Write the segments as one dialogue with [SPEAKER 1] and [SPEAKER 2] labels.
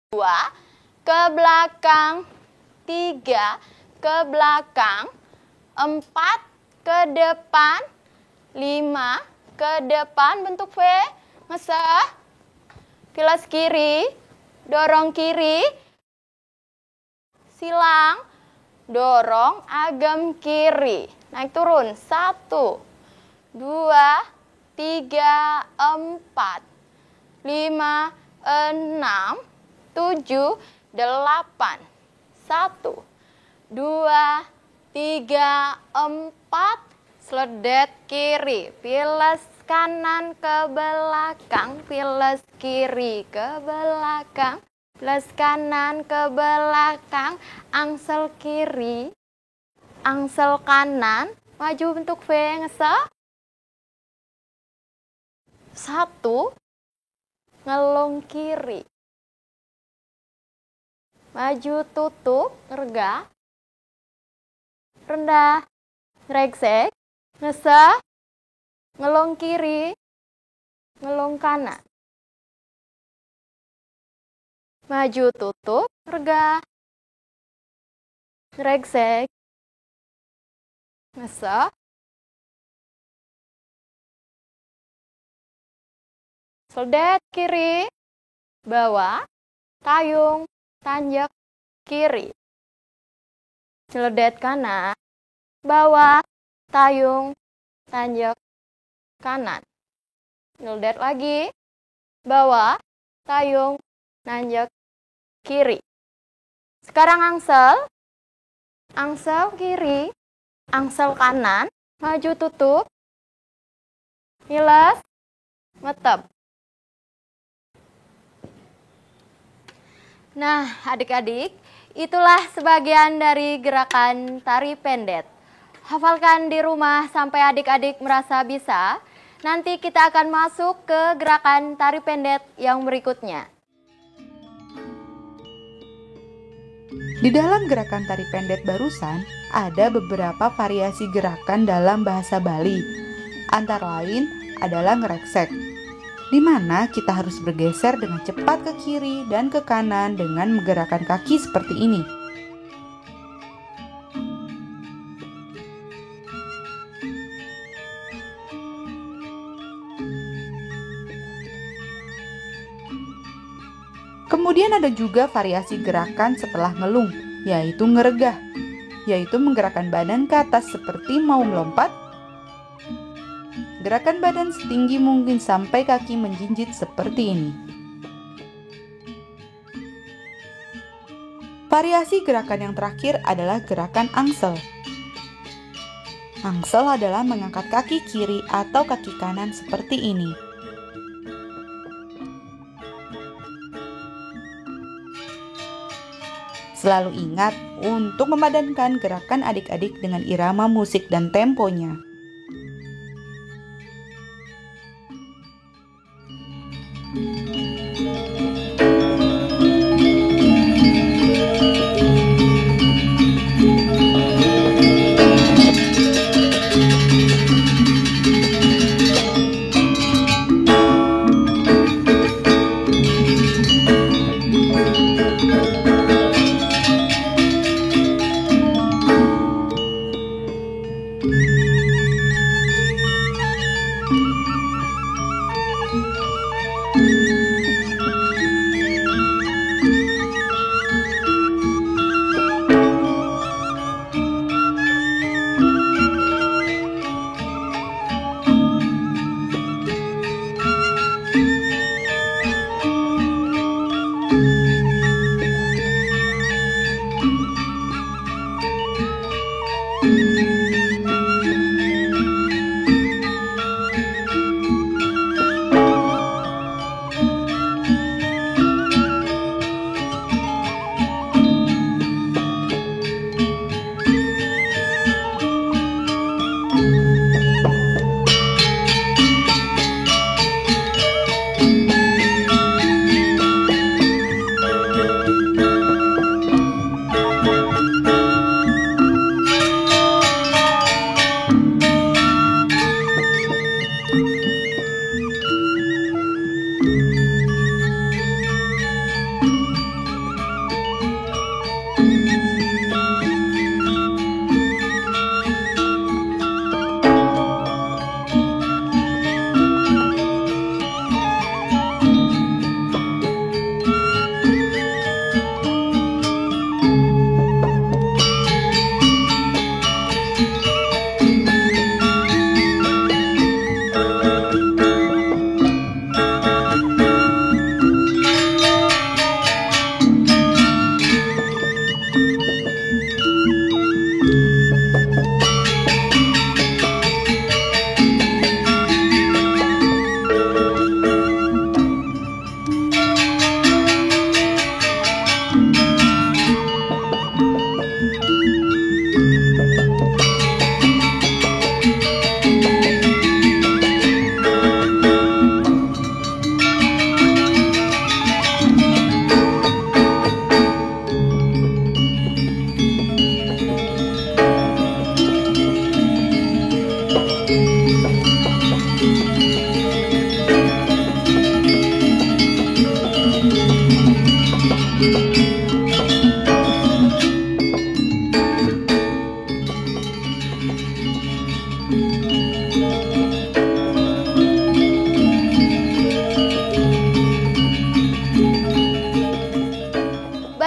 [SPEAKER 1] 2 ke belakang, 3 ke belakang, 4 ke depan, 5 ke depan bentuk V, ngeseh, bilas kiri, dorong kiri, silang, dorong agam kiri, naik turun, 1, 2, 3, 4, 5, 6, 7, 8, 1, 2, 3, 4, sledet kiri, piles kanan ke belakang, piles kiri ke belakang, piles kanan ke belakang, angsel kiri, angsel kanan, maju bentuk V, ngeseh. 1, ngelung kiri, maju tutup, rega, rendah, regsek, ngeseh, ngelung kiri, ngelung kanan, maju tutup, rega, regsek, ngeseh, sledet kiri, bawah, tayung, tanjak kiri, sledet kanan, bawah, tayung, tanjak kanan, sledet lagi, bawah, tayung, nanjak kiri. Sekarang angsel, angsel kiri, angsel kanan, maju tutup, miles, ngetep. Nah, adik-adik, itulah sebagian dari gerakan tari pendet. Hafalkan di rumah sampai adik-adik merasa bisa. Nanti kita akan masuk ke gerakan tari pendet yang berikutnya.
[SPEAKER 2] Di dalam gerakan tari pendet barusan, ada beberapa variasi gerakan dalam bahasa Bali. Antara lain adalah ngereksek, di mana kita harus bergeser dengan cepat ke kiri dan ke kanan dengan menggerakkan kaki seperti ini. Kemudian ada juga variasi gerakan setelah ngelung, yaitu ngeregah, yaitu menggerakkan badan ke atas seperti mau melompat. Gerakan badan setinggi mungkin sampai kaki menjinjit seperti ini. Variasi gerakan yang terakhir adalah gerakan angsel. Angsel adalah mengangkat kaki kiri atau kaki kanan seperti ini. Selalu ingat untuk memadankan gerakan adik-adik dengan irama musik dan temponya.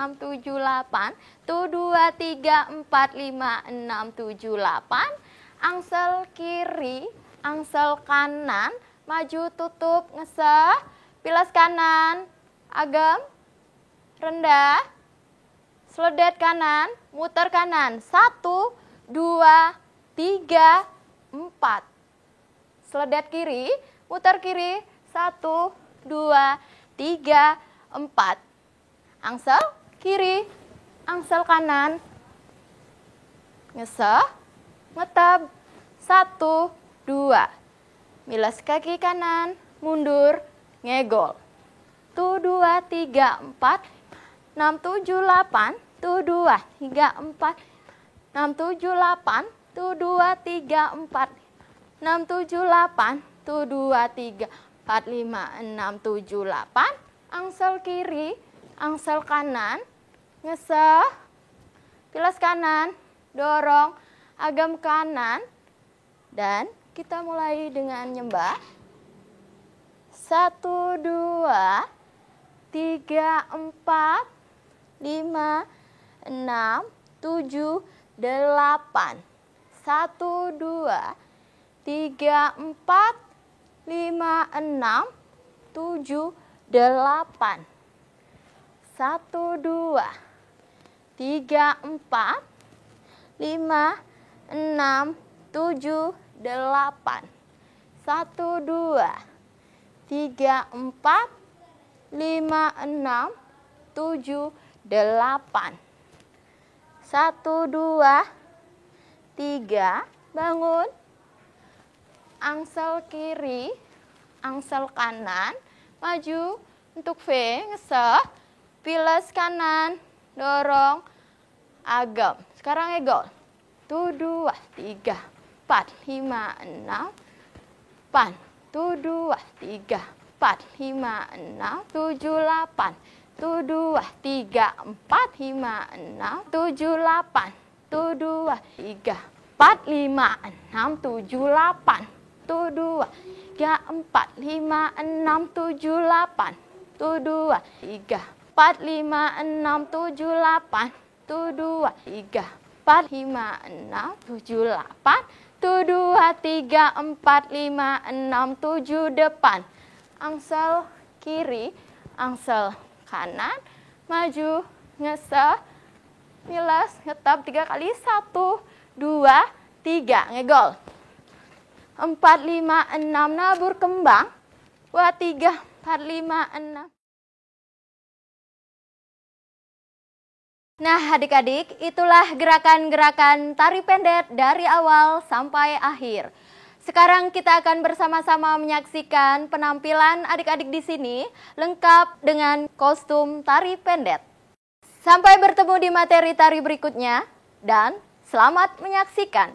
[SPEAKER 1] 6, 7, 8. Tuh 2, 3, 4, 5, 6, 7, 8. Angsel kiri, angsel kanan, maju tutup ngeseh. Bilas kanan, agem, rendah. Sledet kanan, muter kanan. 1, 2, 3, 4. Sledet kiri, muter kiri. 1, 2, 3, 4. Angsel kiri, angsel kanan. Ngeseh, ngetep. 1, 2. Milas kaki kanan, mundur, ngegol. Tuh 2, 3, 4, 6, 7, 8. Tuh 2, 3, 4, 6, 7, 8. Tuh 2, 3, 4, 6, 7, 8. Tuh 2, 3, 4, 5, 6, 7, 8. Angsel kiri, angsel kanan, ngeseh, pilas kanan, dorong, agam kanan, dan kita mulai dengan nyembah. 1, 2, 3, 4, 5, 6, 7, 8. 1, 2, 3, 4, 5, 6, 7, 8. 1, 2, 3, 4, 5, 6, 7, 8. 1, 2, 3, 4, 5, 6, 7, 8. 1, 2, 3, bangun. Angsel kiri, angsel kanan, maju untuk V, ngeseh, pilas kanan, dorong, agam. Sekarang egol. Tuh 2, 3, 4, 5, 6, 8. Tuh 2, 3, 4, 5, 6, 7, 8. Tuh 2, 3, 4, 5, 6, 7, 8. Tuh 2, 3, 4, 5, 6, 7, 8. Tuh 2, 3, 4, 5, 6, 7, 8. Tuh 2, 3, 4, 5, 6, 7, 8. Tuh 2, 3, 4, 5, 6, 7, 8. Tuh 2, 3, 4, 5, 6, 7, depan. Angsel kiri, angsel kanan, maju, ngeseh, milas, ngetap 3 kali. 1, 2, 3, ngegol. 4, 5, 6, nabur kembang. 2, 3, 4, 5, 6. Nah, adik-adik, itulah gerakan-gerakan tari pendet dari awal sampai akhir. Sekarang kita akan bersama-sama menyaksikan penampilan adik-adik di sini lengkap dengan kostum tari pendet. Sampai bertemu di materi tari berikutnya dan selamat menyaksikan.